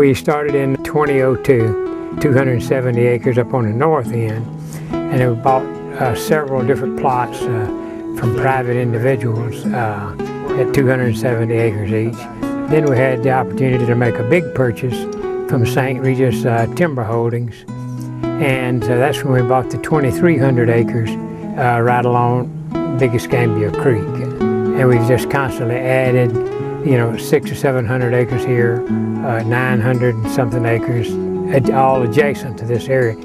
We started in 2002, 270 acres up on the north end, and we bought several different plots from private individuals at 270 acres each. Then we had the opportunity to make a big purchase from St. Regis Timber Holdings, and that's when we bought the 2,300 acres right along Big Escambia Creek. And we've just constantly added, 600 or 700 acres here, 900 and something acres, all adjacent to this area.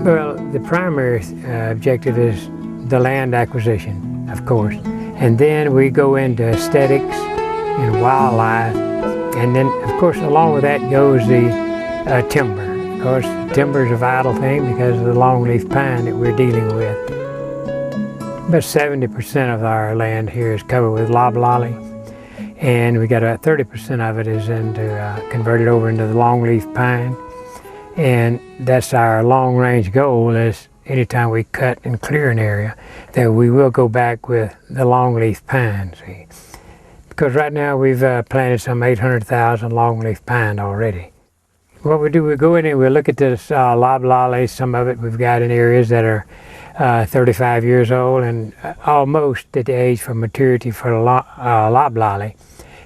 Well, the primary objective is the land acquisition, of course. And then we go into aesthetics and wildlife. And then, of course, along with that goes the timber. Of course, timber is a vital thing because of the longleaf pine that we're dealing with. About 70% of our land here is covered with loblolly, and we got about 30% of it is converted over into the longleaf pine. And that's our long-range goal, is anytime we cut and clear an area, that we will go back with the longleaf pine. See? Because right now we've planted some 800,000 longleaf pine already. What we do, we go in and we look at this loblolly. Some of it we've got in areas that are 35 years old and almost at the age for maturity for the loblolly.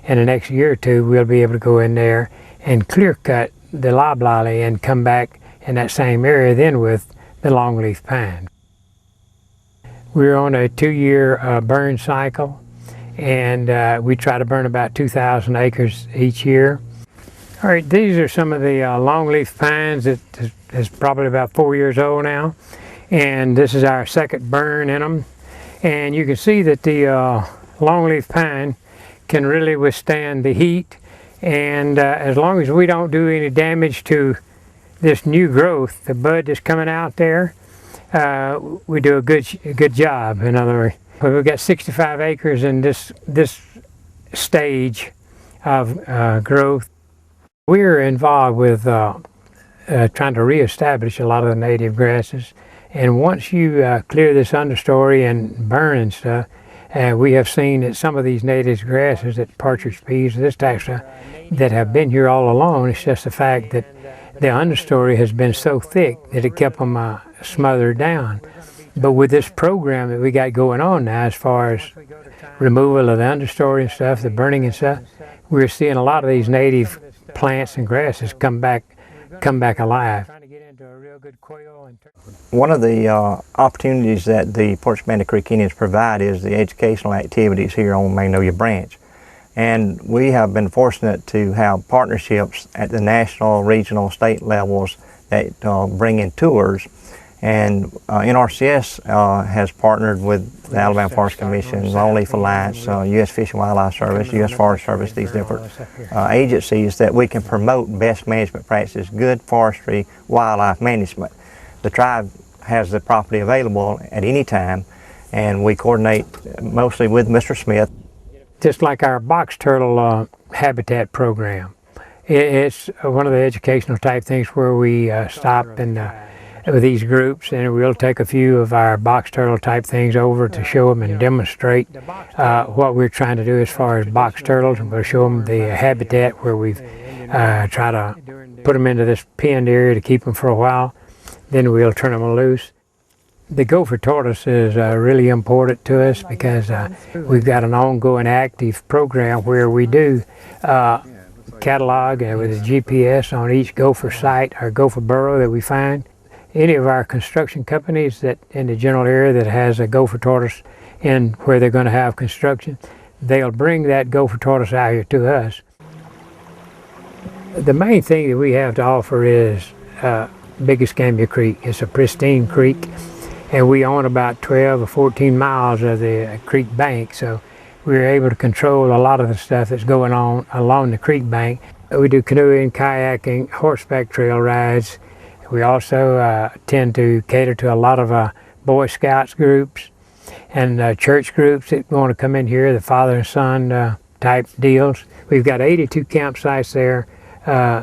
In the next year or two, we'll be able to go in there and clear cut the loblolly and come back in that same area then with the longleaf pine. We're on a 2-year burn cycle, and we try to burn about 2,000 acres each year. All right, these are some of the longleaf pines that is probably about 4 years old now, and this is our second burn in them. And you can see that the longleaf pine can really withstand the heat, and as long as we don't do any damage to this new growth, the bud that's coming out there, we do a good job. In other words, we've got 65 acres in this stage of growth. We're involved with trying to reestablish a lot of the native grasses, and once you clear this understory and burn and stuff, we have seen that some of these native grasses, that partridge peas, this type of stuff, that have been here all along, it's just the fact that the understory has been so thick that it kept them smothered down. But with this program that we got going on now, as far as removal of the understory and stuff, the burning and stuff, we're seeing a lot of these native plants and grasses come back alive. One of the opportunities that the Port Spandy Creek Indians provide is the educational activities here on Magnolia Branch. And we have been fortunate to have partnerships at the national, regional, state levels that bring in tours. And NRCS has partnered with the Alabama Forest Commission, Longleaf Alliance, U.S. Fish and Wildlife Service, U.S. Forest Service, these different agencies that we can promote best management practices, good forestry, wildlife management. The tribe has the property available at any time, and we coordinate mostly with Mr. Smith. Just like our box turtle habitat program. It's one of the educational type things where we stop and with these groups, and we'll take a few of our box turtle type things over to show them and demonstrate what we're trying to do as far as box turtles, and we'll show them the habitat where we've tried to put them into this penned area to keep them for a while. Then we'll turn them loose. The gopher tortoise is really important to us because we've got an ongoing active program where we do catalog with a GPS on each gopher site or gopher burrow that we find. Any of our construction companies that in the general area that has a gopher tortoise in where they're going to have construction, they'll bring that gopher tortoise out here to us. The main thing that we have to offer is Big Escambia Creek. It's a pristine creek, and we own about 12 or 14 miles of the creek bank, so we're able to control a lot of the stuff that's going on along the creek bank. We do canoeing, kayaking, horseback trail rides. We also tend to cater to a lot of Boy Scouts groups and church groups that want to come in here, the father and son type deals. We've got 82 campsites there.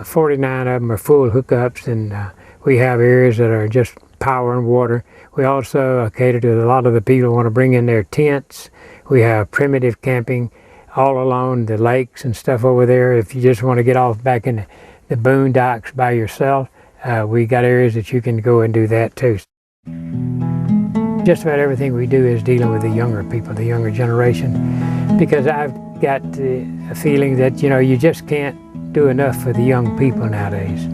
49 of them are full hookups, and we have areas that are just power and water. We also cater to a lot of the people who want to bring in their tents. We have primitive camping all along the lakes and stuff over there. If you just want to get off back in the boondocks by yourself, we got areas that you can go and do that too. Just about everything we do is dealing with the younger people, the younger generation, because I've got a feeling that, you just can't do enough for the young people nowadays.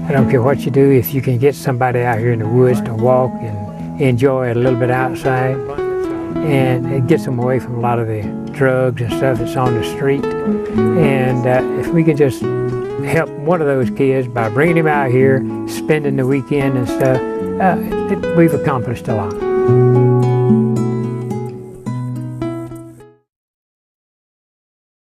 I don't care what you do, if you can get somebody out here in the woods to walk and enjoy it a little bit outside, and it gets them away from a lot of the drugs and stuff that's on the street. And if we can just help one of those kids by bringing him out here, spending the weekend and stuff, we've accomplished a lot.